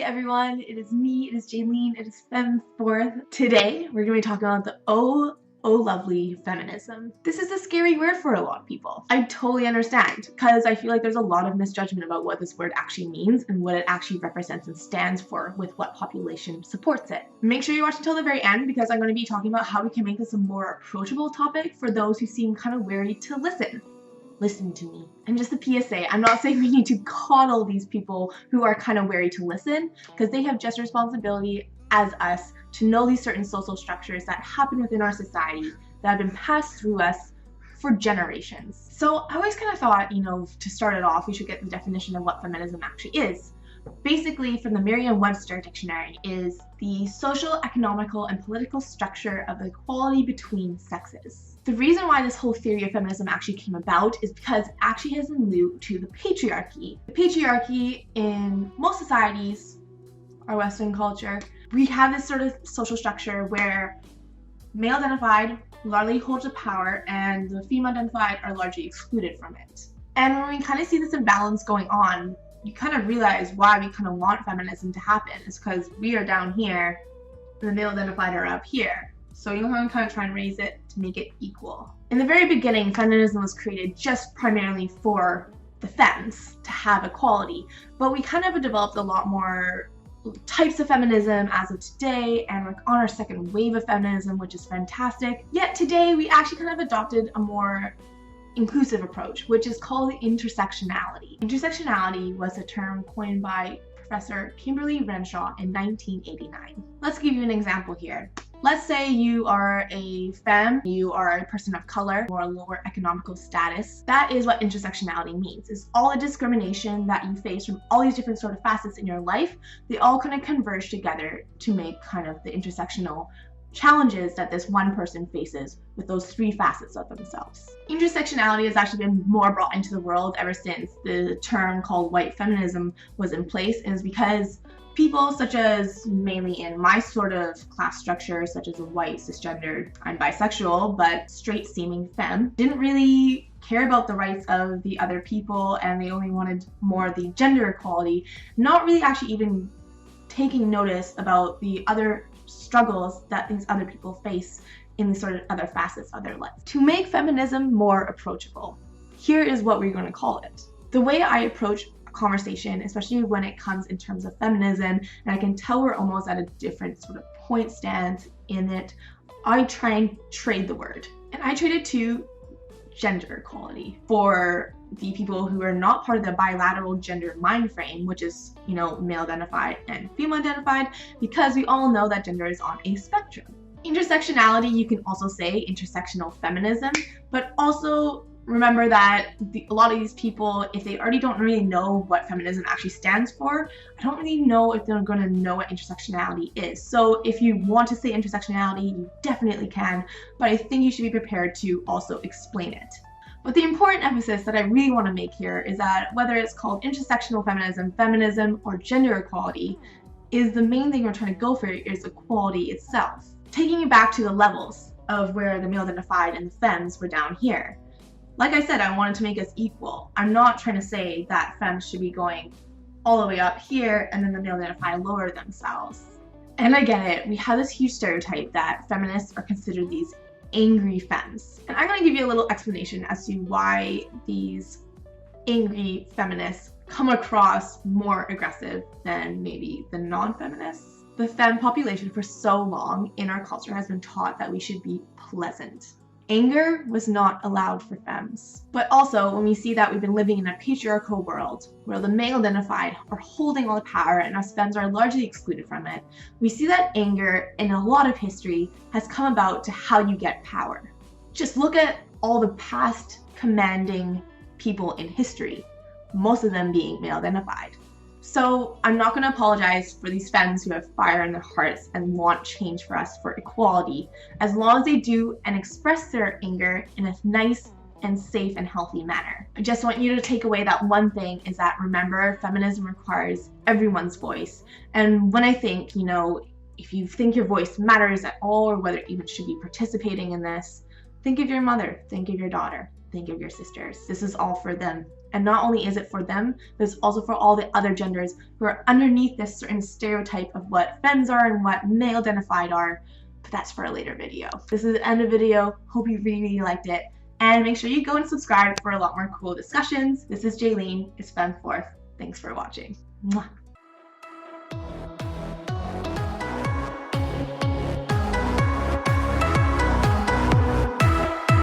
everyone, it is me, it is Jaylene, it is Fem4th. Today, we're going to be talking about the oh lovely feminism. This is a scary word for a lot of people. I totally understand, because I feel like there's a lot of misjudgment about what this word actually means and what it actually represents and stands for with what population supports it. Make sure you watch until the very end, because I'm going to be talking about how we can make this a more approachable topic for those who seem kind of wary to listen. Listen to me. And just a PSA, I'm not saying we need to coddle these people who are kind of wary to listen, because they have just responsibility as us to know these certain social structures that happen within our society that have been passed through us for generations. So I always kind of thought, to start it off, we should get the definition of what feminism actually is. Basically, from the Merriam-Webster dictionary, is the social, economical, and political structure of equality between sexes. The reason why this whole theory of feminism actually came about is because it actually has been linked to the patriarchy. The patriarchy in most societies, our Western culture, we have this sort of social structure where male-identified largely holds the power and the female-identified are largely excluded from it. And when we kind of see this imbalance going on, you kind of realize why we kind of want feminism to happen. It's because we are down here and the male-identified are up here. So you kind of try and raise it to make it equal. In the very beginning, feminism was created just primarily for the femmes to have equality, but we kind of developed a lot more types of feminism as of today, and we're on our second wave of feminism, which is fantastic. Yet today, we actually kind of adopted a more inclusive approach, which is called intersectionality. Intersectionality was a term coined by Professor Kimberly Renshaw in 1989. Let's give you an example here. Let's say you are a femme, you are a person of color or lower economical status. That is what intersectionality means. It's all the discrimination that you face from all these different sort of facets in your life. They all kind of converge together to make kind of the intersectional challenges that this one person faces with those three facets of themselves. Intersectionality has actually been more brought into the world ever since the term called white feminism was in place, and it's because people such as, mainly in my sort of class structure, such as a white, cisgendered, I'm bisexual, but straight-seeming femme, didn't really care about the rights of the other people, and they only wanted more of the gender equality, not really actually even taking notice about the other struggles that these other people face in the sort of other facets of their life. To make feminism more approachable, here is what we're going to call it. The way I approach conversation, especially when it comes in terms of feminism, and I can tell we're almost at a different sort of point stance in it, I try and trade the word. And I trade it to gender equality for the people who are not part of the bilateral gender mind frame, which is, male identified and female identified, because we all know that gender is on a spectrum. Intersectionality, you can also say intersectional feminism, but also remember that a lot of these people, if they already don't really know what feminism actually stands for, I don't really know if they're going to know what intersectionality is. So if you want to say intersectionality, you definitely can, but I think you should be prepared to also explain it. But the important emphasis that I really want to make here is that whether it's called intersectional feminism, feminism, or gender equality, is the main thing we're trying to go for is equality itself. Taking it back to the levels of where the male-identified and the femmes were down here. Like I said, I wanted to make us equal. I'm not trying to say that femmes should be going all the way up here and then the male-identified lower themselves. And I get it, we have this huge stereotype that feminists are considered these angry femmes. And I'm going to give you a little explanation as to why these angry feminists come across more aggressive than maybe the non-feminists. The femme population for so long in our culture has been taught that we should be pleasant. Anger was not allowed for femmes. But also, when we see that we've been living in a patriarchal world where the male-identified are holding all the power and us femmes are largely excluded from it, we see that anger in a lot of history has come about to how you get power. Just look at all the past commanding people in history, most of them being male-identified. So I'm not going to apologize for these femmes who have fire in their hearts and want change for us for equality, as long as they do and express their anger in a nice and safe and healthy manner. I just want you to take away that one thing is that, remember, feminism requires everyone's voice. And when I think, if you think your voice matters at all, or whether you even should be participating in this, think of your mother, think of your daughter, think of your sisters. This is all for them. And not only is it for them, but it's also for all the other genders who are underneath this certain stereotype of what femmes are and what male identified are. But that's for a later video. This is the end of the video. Hope you really liked it. And make sure you go and subscribe for a lot more cool discussions. This is Jaylene. It's Fem4th. Thanks for watching. Mwah.